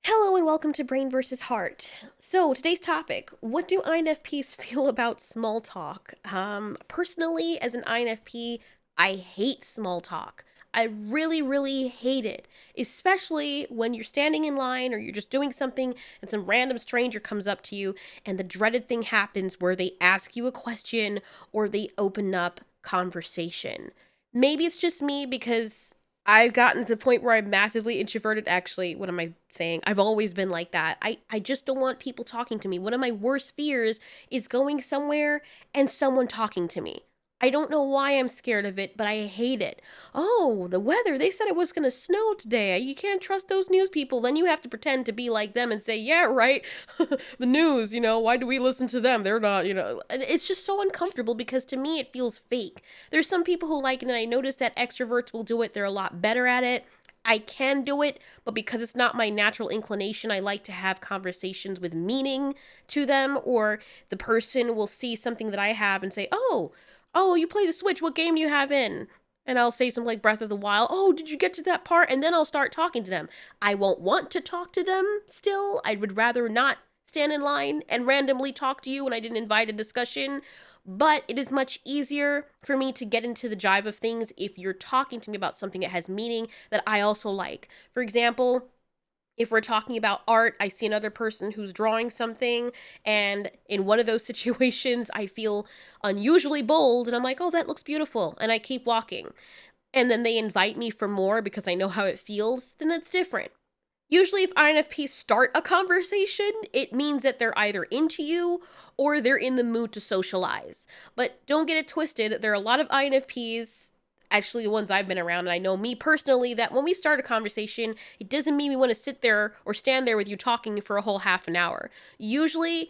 Hello and welcome to Brain versus Heart. So, today's topic, what do INFPs feel about small talk? Personally, as an INFP, I hate small talk. I really hate it, especially when you're standing in line or you're just doing something and some random stranger comes up to you and the dreaded thing happens where they ask you a question or they open up conversation. Maybe it's just me because I've gotten to the point where I'm massively introverted. Actually, what am I saying? I've always been like that. I just don't want people talking to me. One of my worst fears is going somewhere and someone talking to me. I don't know why I'm scared of it, but I hate it. Oh, the weather. They said it was going to snow today. You can't trust those news people. Then you have to pretend to be like them and say, yeah, right. The news, why do we listen to them? They're not, And it's just so uncomfortable because to me it feels fake. There's some people who like it, and I notice that extroverts will do it. They're a lot better at it. I can do it, but because it's not my natural inclination, I like to have conversations with meaning to them, or the person will see something that I have and say, oh, you play the Switch. What game do you have in? And I'll say something like Breath of the Wild. Oh, did you get to that part? And then I'll start talking to them. I won't want to talk to them still. I would rather not stand in line and randomly talk to you when I didn't invite a discussion. But it is much easier for me to get into the jive of things if you're talking to me about something that has meaning that I also like. For example, if we're talking about art, I see another person who's drawing something, and in one of those situations, I feel unusually bold, and I'm like, oh, that looks beautiful, and I keep walking. And then they invite me for more because I know how it feels, then that's different. Usually, if INFPs start a conversation, it means that they're either into you or they're in the mood to socialize. But don't get it twisted. There are a lot of INFPs, actually the ones I've been around, and I know me personally, that when we start a conversation, it doesn't mean we want to sit there or stand there with you talking for a whole half an hour. Usually,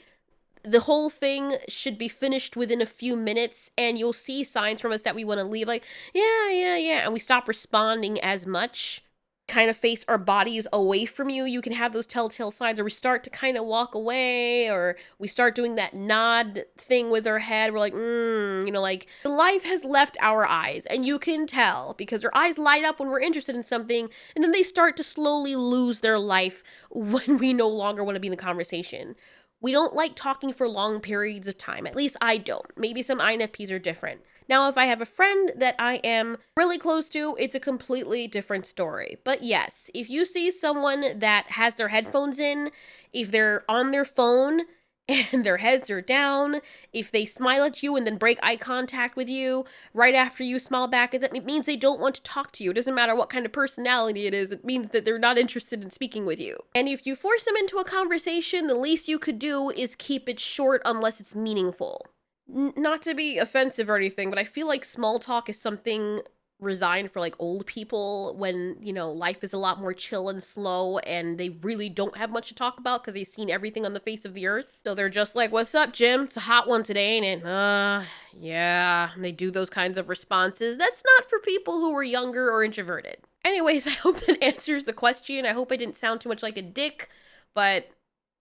the whole thing should be finished within a few minutes, and you'll see signs from us that we want to leave, like, yeah, and we stop responding as much, kind of face our bodies away from you. You can have those telltale signs, or we start to kind of walk away, or we start doing that nod thing with our head. We're like, like the life has left our eyes, and you can tell because our eyes light up when we're interested in something, and then they start to slowly lose their life when we no longer want to be in the conversation. We don't like talking for long periods of time. At least I don't. Maybe some INFPs are different. Now, if I have a friend that I am really close to, it's a completely different story. But yes, if you see someone that has their headphones in, if they're on their phone and their heads are down, if they smile at you and then break eye contact with you right after you smile back at them, it means they don't want to talk to you. It doesn't matter what kind of personality it is. It means that they're not interested in speaking with you. And if you force them into a conversation, the least you could do is keep it short unless it's meaningful. Not to be offensive or anything, but I feel like small talk is something resigned for like old people when, life is a lot more chill and slow and they really don't have much to talk about because they've seen everything on the face of the earth. So they're just like, what's up, Jim? It's a hot one today, ain't it? Yeah. And they do those kinds of responses. That's not for people who are younger or introverted. Anyways, I hope that answers the question. I hope I didn't sound too much like a dick, but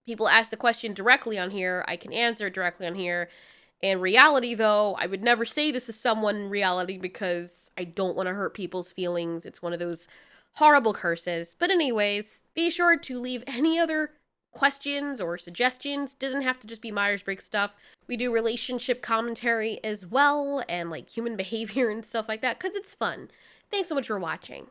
people ask the question directly on here. I can answer it directly on here. In reality, though, I would never say this to someone in reality because I don't want to hurt people's feelings. It's one of those horrible curses. But anyways, be sure to leave any other questions or suggestions. Doesn't have to just be Myers-Briggs stuff. We do relationship commentary as well and like human behavior and stuff like that because it's fun. Thanks so much for watching.